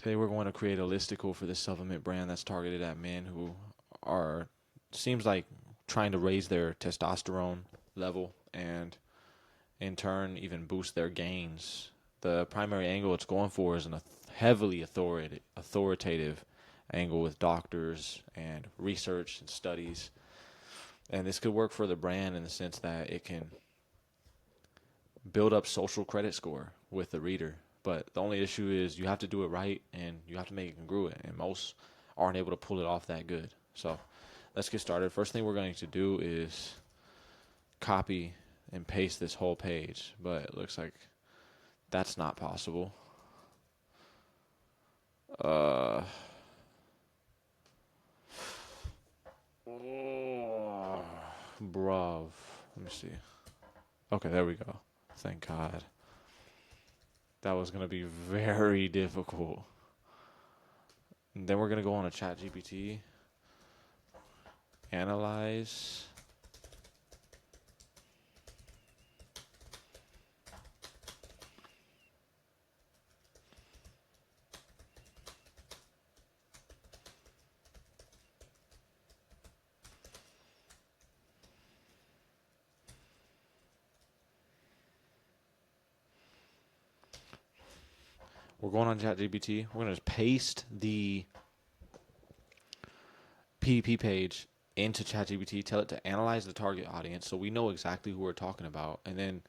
Today we're going to create a listicle for this supplement brand that's targeted at men who are, seems like, trying to raise their testosterone level and in turn even boost their gains. The primary angle it's going for is an heavily authoritative angle with doctors and research and studies. And this could work for the brand in the sense that it can build up social credit score with the reader. But the only issue is you have to do it right and you have to make it congruent. And most aren't able to pull it off that good. So let's get started. First thing we're going to do is copy and paste this whole page. But it looks like that's not possible. Oh, bruv. Let me see. Okay, there we go. Thank God. That was going to be very difficult. And then we're going to go on a chat GPT, analyze. We're going on ChatGPT. We're going to paste the PDP page into ChatGPT, tell it to analyze the target audience so we know exactly who we're talking about. And then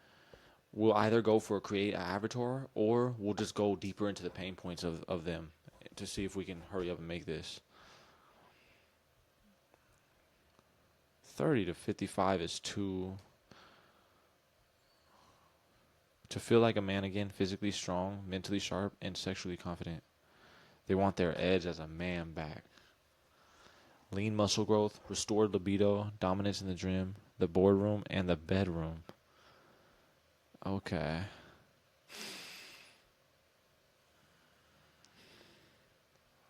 we'll either go for a create an avatar or we'll just go deeper into the pain points of them to see if we can hurry up and make this. 30 to 55 is too. To feel like a man again, physically strong, mentally sharp, and sexually confident. They want their edge as a man back. Lean muscle growth, restored libido, dominance in the gym, the boardroom, and the bedroom. Okay.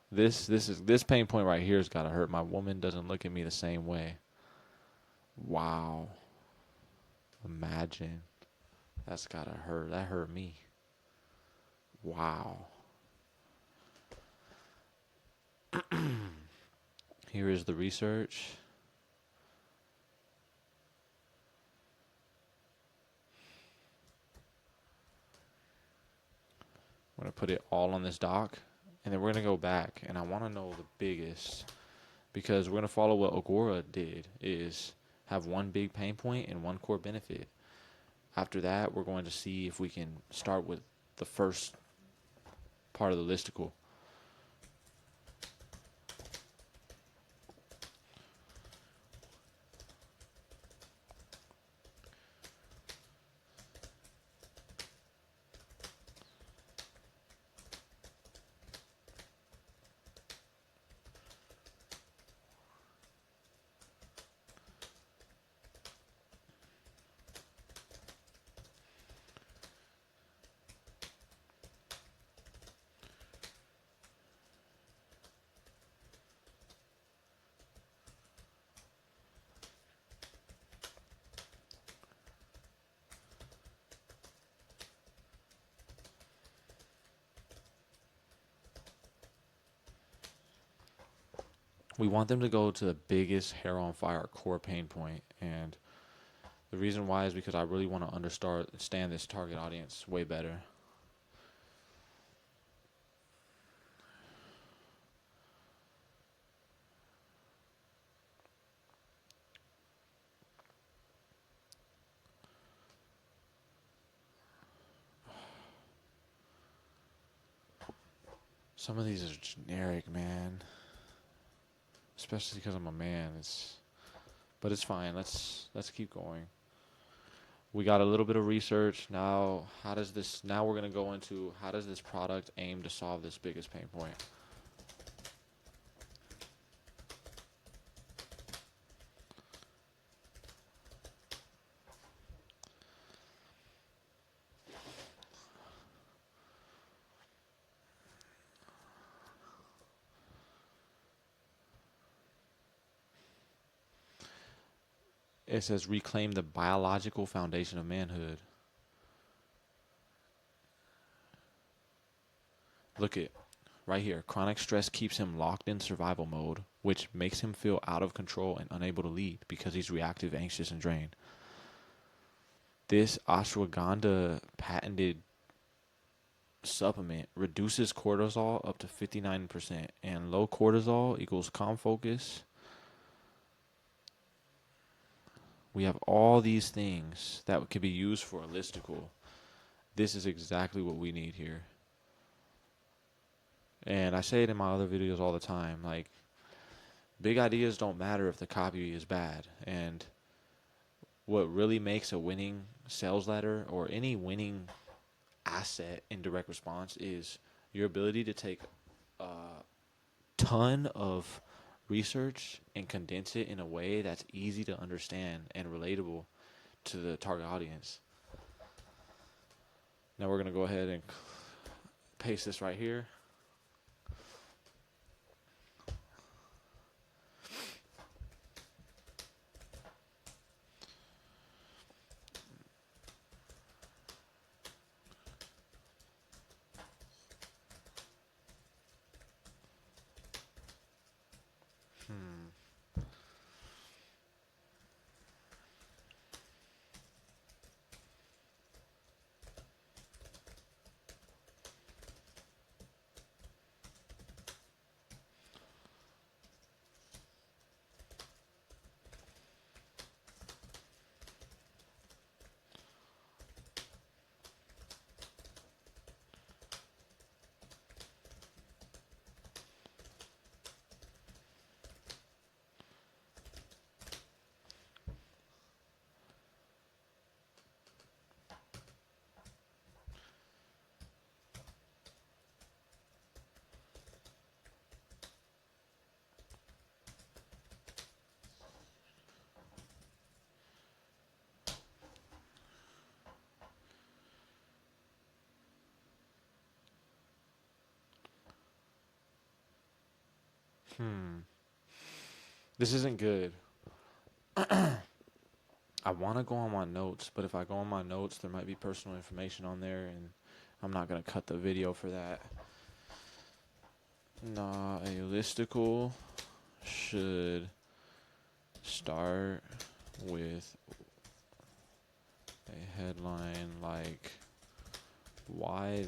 This pain point right here has gotta hurt. My woman doesn't look at me the same way. Wow. Imagine. That's gotta hurt. That hurt me. Wow. Here is the research. I'm going to put it all on this doc, and then we're going to go back, and I want to know the biggest, because we're going to follow what Agora did, is have one big pain point and one core benefit. After that, we're going to see if we can start with the first part of the listicle. We want them to go to the biggest hair on fire core pain point, and the reason why is because I really want to understand this target audience way better. Some of these are generic, man. Especially because I'm a man. But it's fine. Let's keep going. We got a little bit of research. Now we're gonna go into how does this product aim to solve this biggest pain point? It says reclaim the biological foundation of manhood. Look it. right here. Chronic stress keeps him locked in survival mode, which makes him feel out of control and unable to lead because he's reactive, anxious, and drained. This ashwagandha patented supplement reduces cortisol up to 59%, and low cortisol equals calm focus. We have all these things that could be used for a listicle. This is exactly what we need here. And I say it in my other videos all the time, like, big ideas don't matter if the copy is bad. And what really makes a winning sales letter or any winning asset in direct response is your ability to take a ton of research and condense it in a way that's easy to understand and relatable to the target audience. Now we're going to go ahead and paste this right here. This isn't good. I want to go on my notes, but if I go on my notes, there might be personal information on there, and I'm not going to cut the video for that. Nah, a listicle should start with a headline like why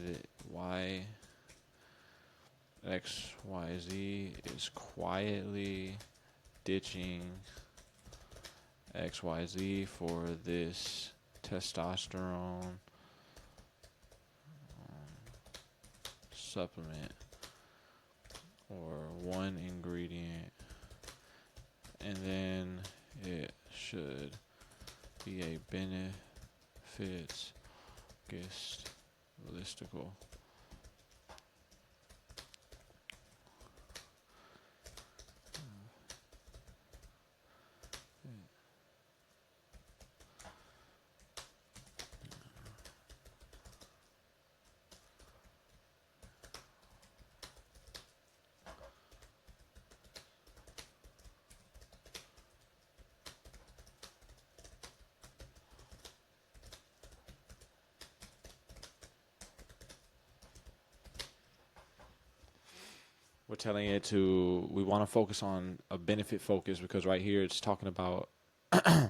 XYZ is quietly ditching XYZ for this testosterone supplement or one ingredient, and then it should be a benefits guest listicle. We're telling it to, we want to focus on a benefit focus because right here it's talking about the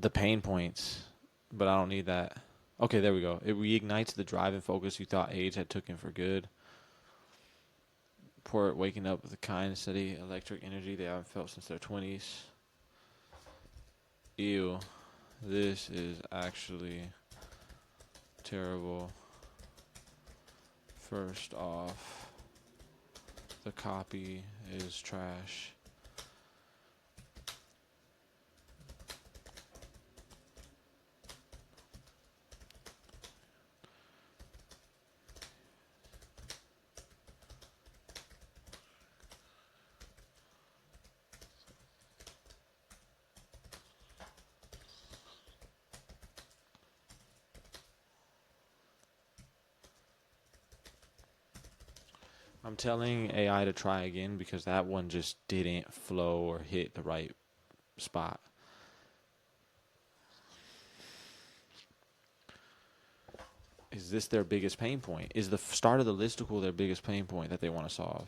pain points, but I don't need that. Okay, there we go. It reignites the drive and focus you thought age had taken for good. Port waking up with a kind, steady electric energy they haven't felt since their 20s. Ew. This is actually terrible. First off, the copy is trash. I'm telling AI to try again because that one just didn't flow or hit the right spot. Is this their biggest pain point? Is the start of the listicle their biggest pain point that they want to solve?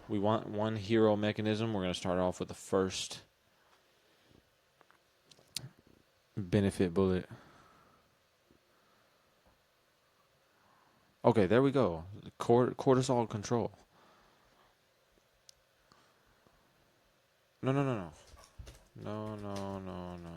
We want one hero mechanism. We're going to start off with the first benefit bullet. Okay, there we go. Cortisol control. No, no, no, no. No, no, no, no.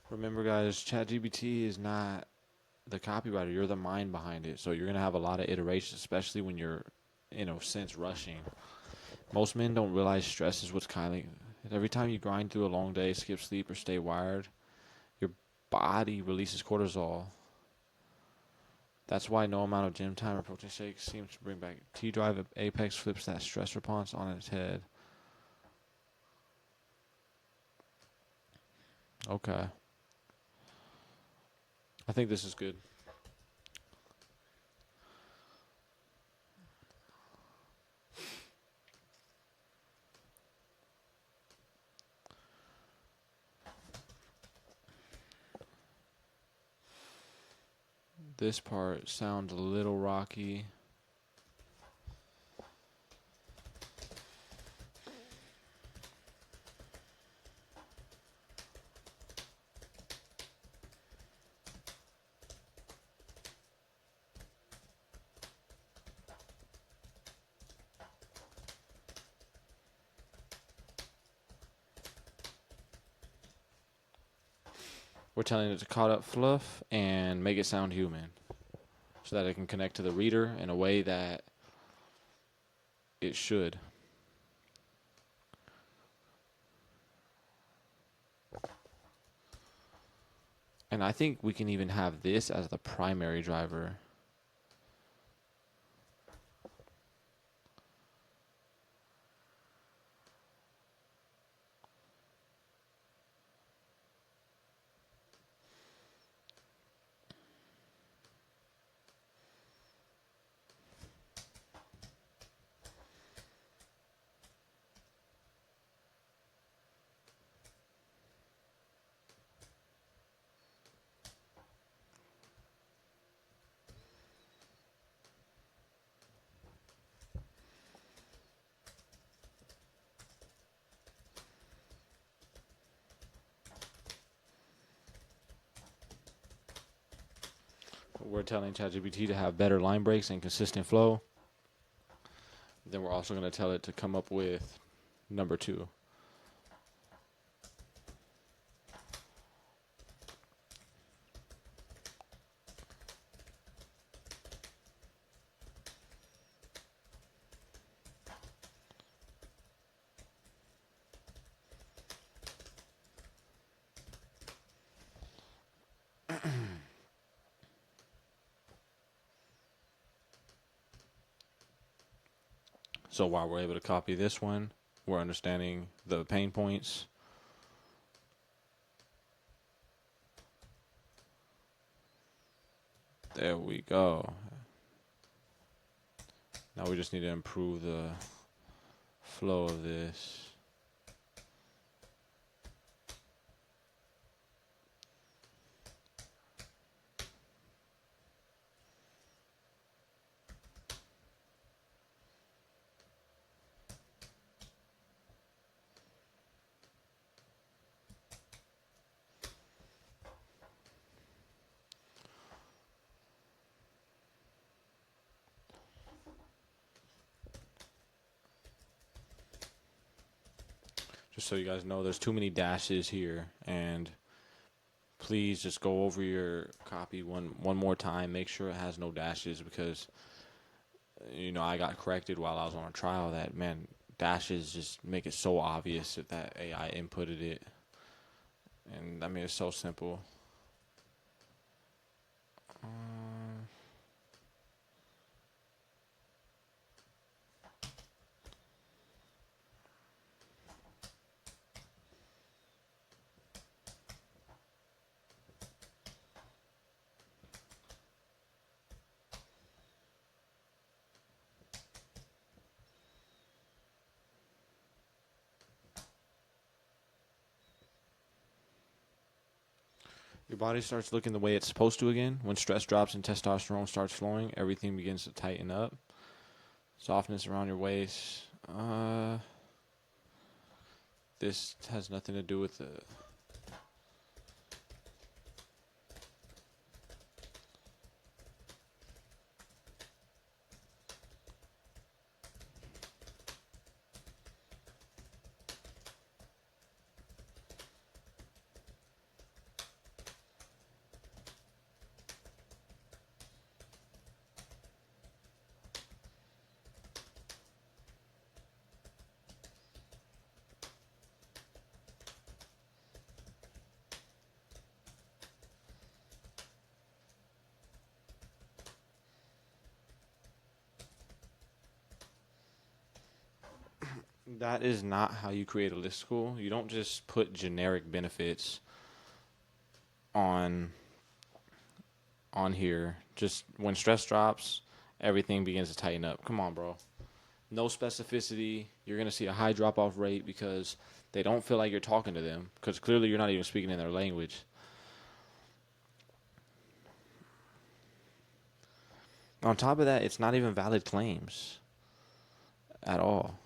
Remember, guys, ChatGPT is not the copywriter. You're the mind behind it. So you're going to have a lot of iterations, especially when you're, in a sense, rushing. Most men don't realize stress is what's killing. Every time you grind through a long day, skip sleep, or stay wired, your body releases cortisol. That's why no amount of gym time or protein shakes seems to bring back. T-Drive Apex flips that stress response on its head. Okay. I think this is good. This part sounds a little rocky. We're telling it to cut up fluff and make it sound human so that it can connect to the reader in a way that it should. And I think we can even have this as the primary driver. We're telling ChatGPT to have better line breaks and consistent flow. Then we're also going to tell it to come up with number 2. So while we're able to copy this one, we're understanding the pain points. There we go. Now we just need to improve the flow of this. Just so you guys know, there's too many dashes here, and please just go over your copy one more time. Make sure it has no dashes, because I got corrected while I was on a trial that, man, dashes just make it so obvious that AI inputted it. And I mean, it's so simple. Your body starts looking the way it's supposed to again. When stress drops and testosterone starts flowing, everything begins to tighten up. Softness around your waist. This has nothing to do with the... That is not how you create a listicle. You don't just put generic benefits on here. Just when stress drops, everything begins to tighten up. Come on, bro. No specificity. You're going to see a high drop-off rate because they don't feel like you're talking to them, because clearly you're not even speaking in their language. On top of that, it's not even valid claims at all.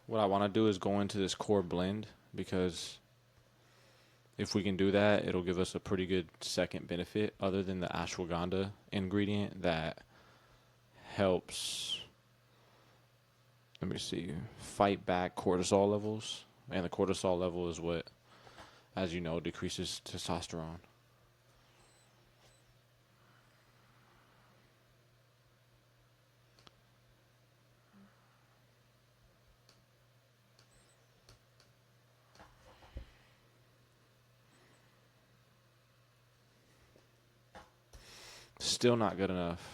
What I want to do is go into this core blend, because if we can do that, it'll give us a pretty good second benefit other than the ashwagandha ingredient that helps, let me see, fight back cortisol levels. And the cortisol level is what, as you know, decreases testosterone. Still not good enough.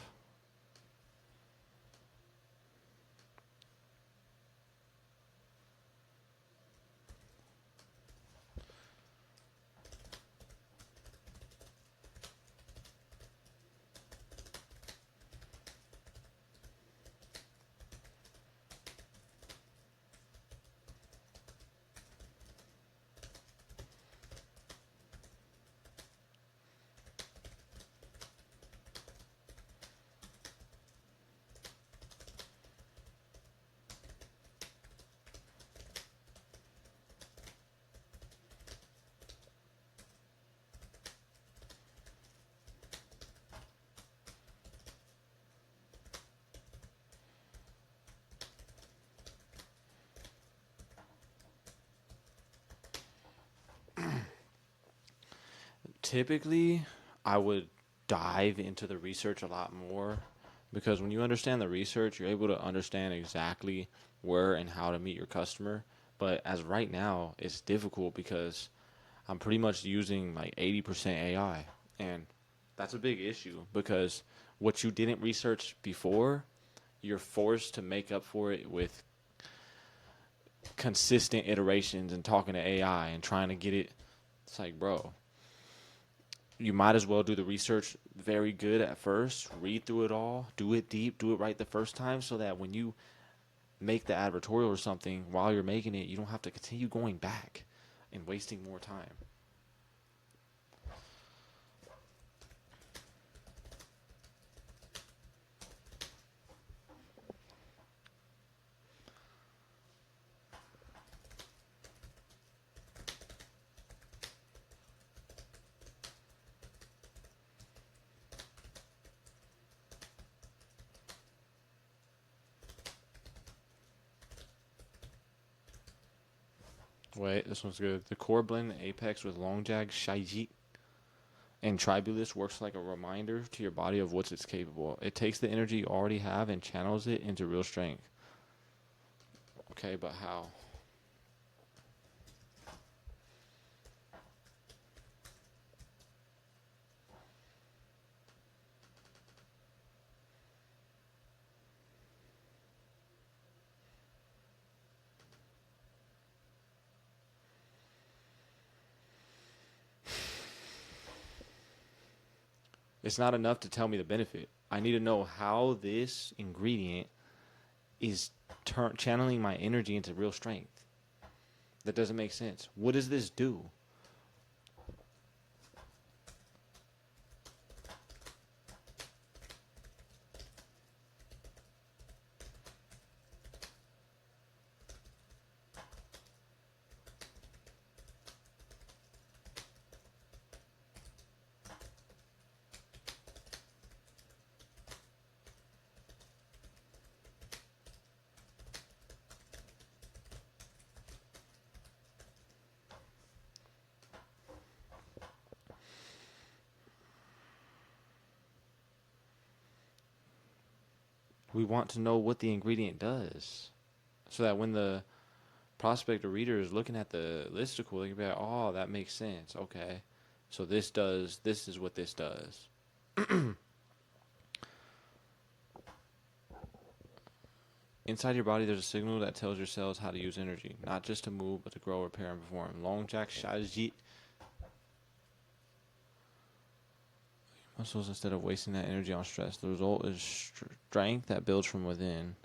Typically, I would dive into the research a lot more because when you understand the research, you're able to understand exactly where and how to meet your customer. But as right now, it's difficult because I'm pretty much using like 80% AI. And that's a big issue because what you didn't research before, you're forced to make up for it with consistent iterations and talking to AI and trying to get it. It's like, bro, you might as well do the research very good at first, read through it all, do it deep, do it right the first time so that when you make the advertorial or something while you're making it, you don't have to continue going back and wasting more time. Wait, this one's good. The core blend Apex with Long Jag, Shaijit, and Tribulus works like a reminder to your body of what it's capable. It takes the energy you already have and channels it into real strength. Okay, but how? It's not enough to tell me the benefit. I need to know how this ingredient is channeling my energy into real strength. That doesn't make sense. What does this do? We want to know what the ingredient does so that when the prospect or reader is looking at the listicle, they can be like, oh, that makes sense. Okay. So this is what this does. Inside your body, there's a signal that tells your cells how to use energy, not just to move, but to grow, repair, and perform. Long Jack Shajit muscles instead of wasting that energy on stress. The result is strength that builds from within.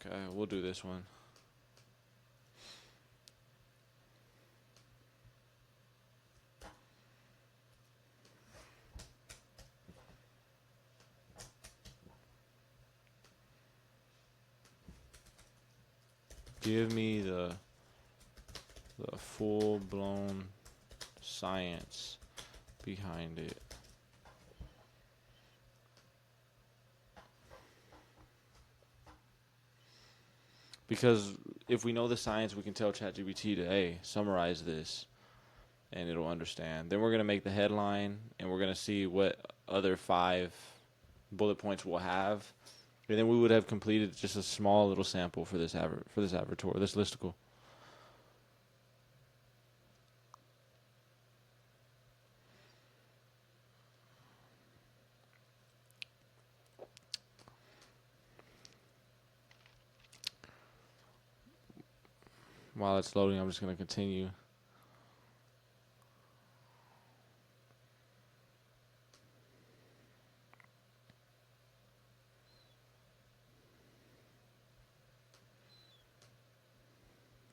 Okay, we'll do this one. Give me the full-blown science behind it. Because if we know the science, we can tell ChatGPT to, hey, summarize this, and it'll understand. Then we're going to make the headline, and we're going to see what other 5 bullet points we'll have. And then we would have completed just a small little sample for this advertorial, this listicle. While it's loading, I'm just going to continue.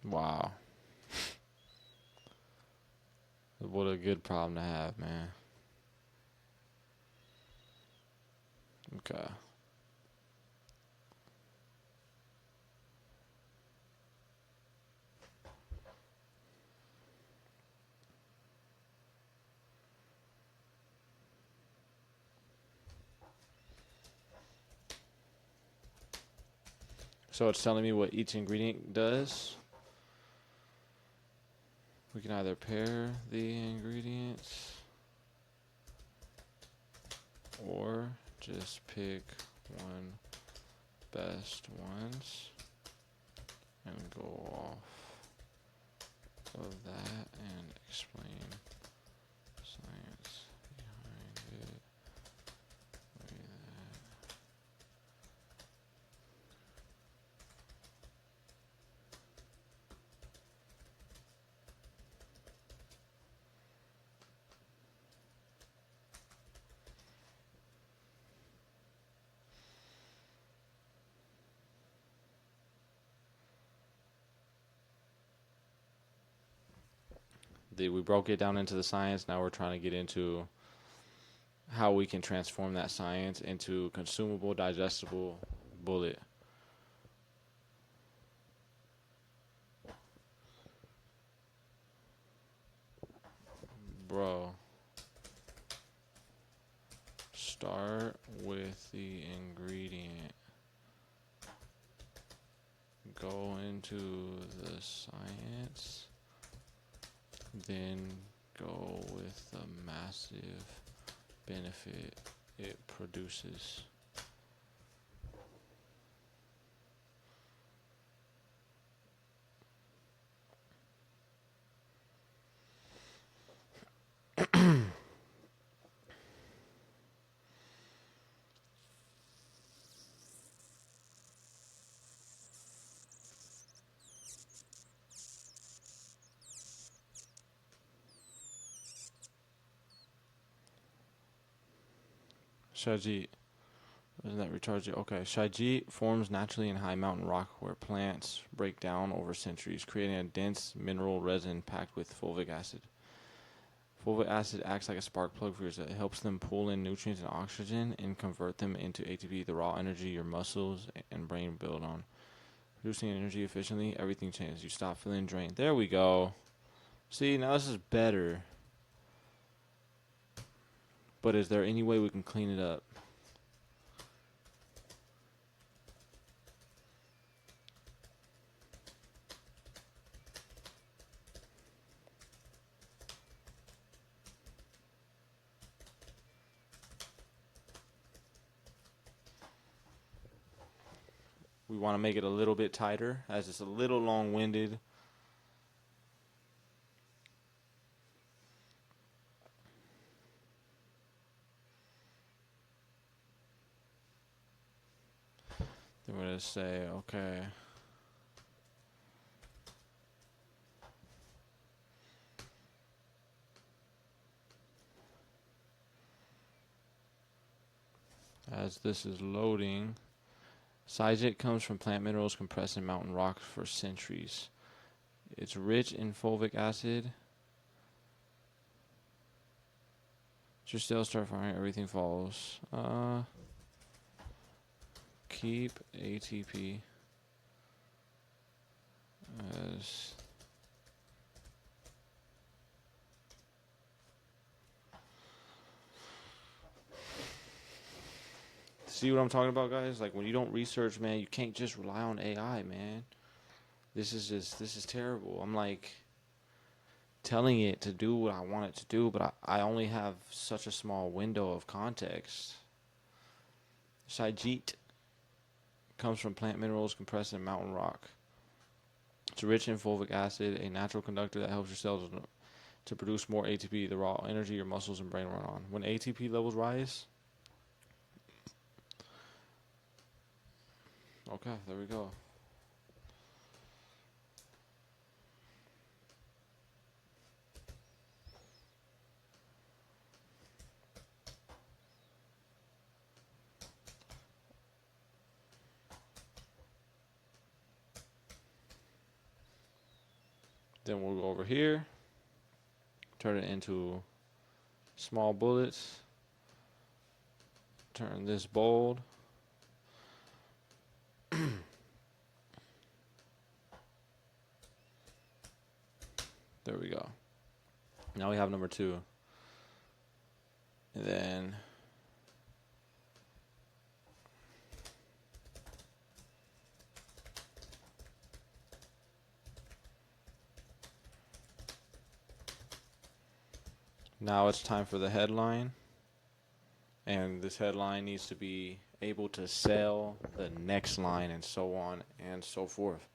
Wow. What a good problem to have, man. Okay. So it's telling me what each ingredient does. We can either pair the ingredients or just pick one best ones and go off of that and explain science behind it. We broke it down into the science. Now we're trying to get into how we can transform that science into consumable, digestible bullet. Bro, start with the ingredient. Go into the science. Then go with the massive benefit it produces. Shajit. Doesn't that recharge it? Okay. Shajit forms naturally in high mountain rock where plants break down over centuries, creating a dense mineral resin packed with fulvic acid. Fulvic acid acts like a spark plug for your cells. It helps them pull in nutrients and oxygen and convert them into ATP, the raw energy your muscles and brain build on. Producing energy efficiently, everything changes. You stop feeling drained. There we go. See, now this is better. But is there any way we can clean it up? We want to make it a little bit tighter, as it's a little long-winded. Then we're going to say, okay. As this is loading, Sajit comes from plant minerals compressed in mountain rock for centuries. It's rich in fulvic acid. Your cells start firing, everything follows. Keep ATP as see what I'm talking about, guys? Like, when you don't research, man, you can't just rely on AI, man. This is terrible. I'm like telling it to do what I want it to do, but I only have such a small window of context. Shajit comes from plant minerals compressed in mountain rock. It's rich in fulvic acid, a natural conductor that helps your cells to produce more ATP, the raw energy your muscles and brain run on. When ATP levels rise, okay, there we go. Then we'll go over here, turn it into small bullets, turn this bold. There we go. Now we have number 2. And then Now it's time for the headline, and this headline needs to be able to sell the next line, and so on and so forth.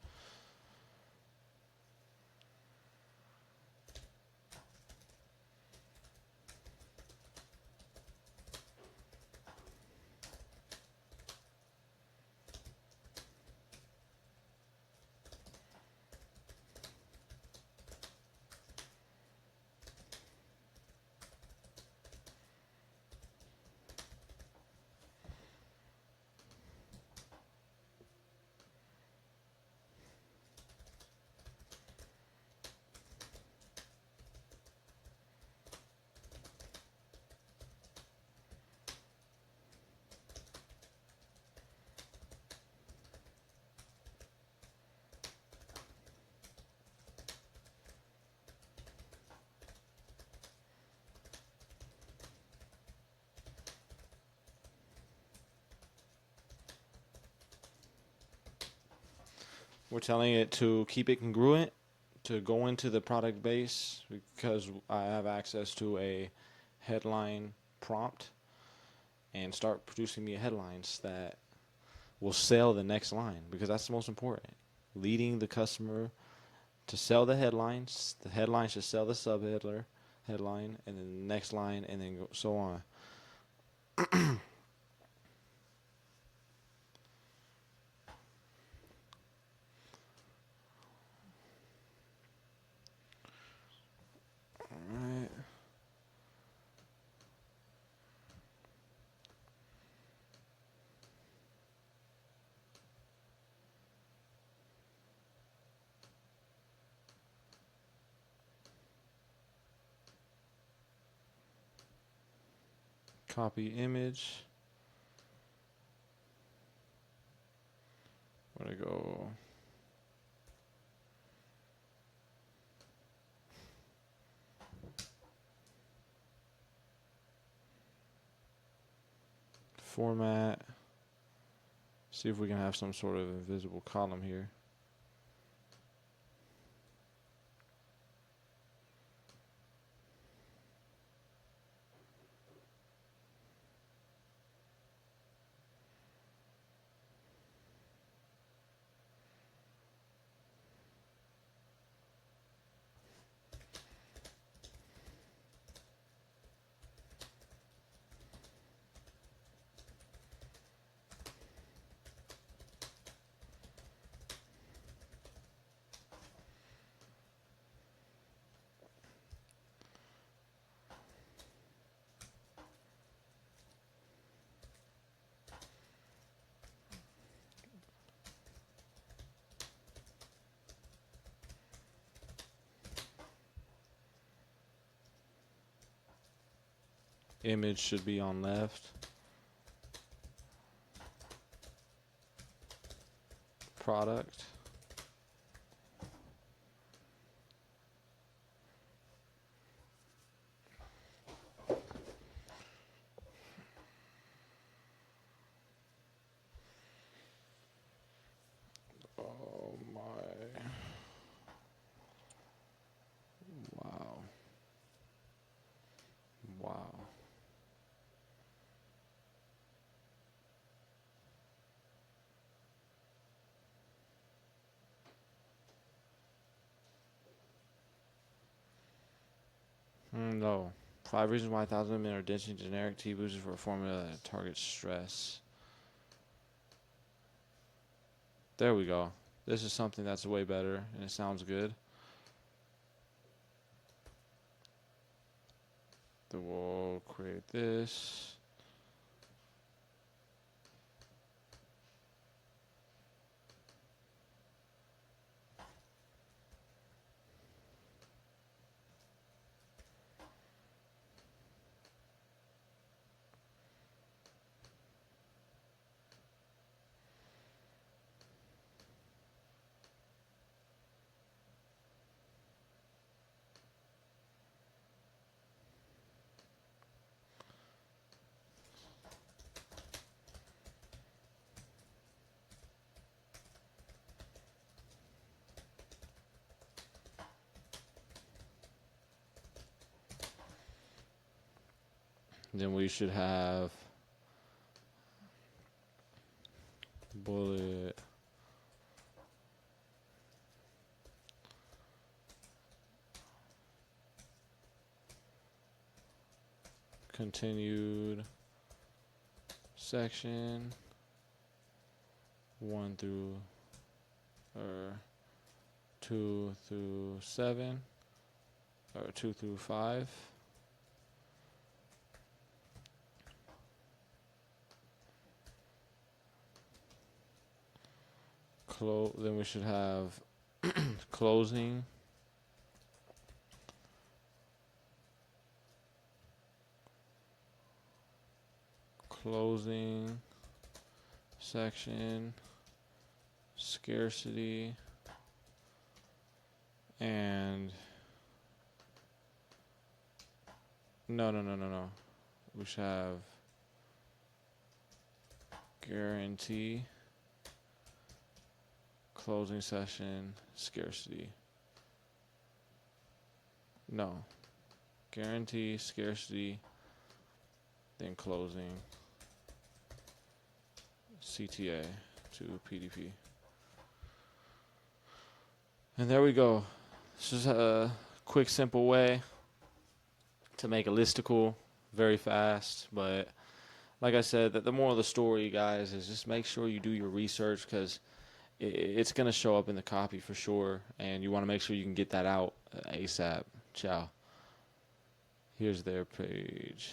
We're telling it to keep it congruent, to go into the product base because I have access to a headline prompt, and start producing me headlines that will sell the next line, because that's the most important. Leading the customer to sell the headlines. The headline should sell the subheader headline, and then the next line, and then so on. Alright. Copy image. Where'd I go? Format. See if we can have some sort of invisible column here. Image should be on left. Product. Oh my. Wow. Wow. No. 5 reasons why 1,000 men are ditching generic tea boosters for a formula that targets stress. There we go. This is something that's way better, and it sounds good. Then we'll create this. Then we should have bullet continued section 1 through or 2 through 7 or 2 through 5. Then we should have closing section, scarcity, and no. We should have guarantee, closing session, scarcity. No. Guarantee, scarcity, then closing, CTA to PDP. And there we go. This is a quick, simple way to make a listicle very fast. But like I said, the moral of the story, guys, is just make sure you do your research, because it's going to show up in the copy for sure. And you want to make sure you can get that out ASAP. Ciao. Here's their page.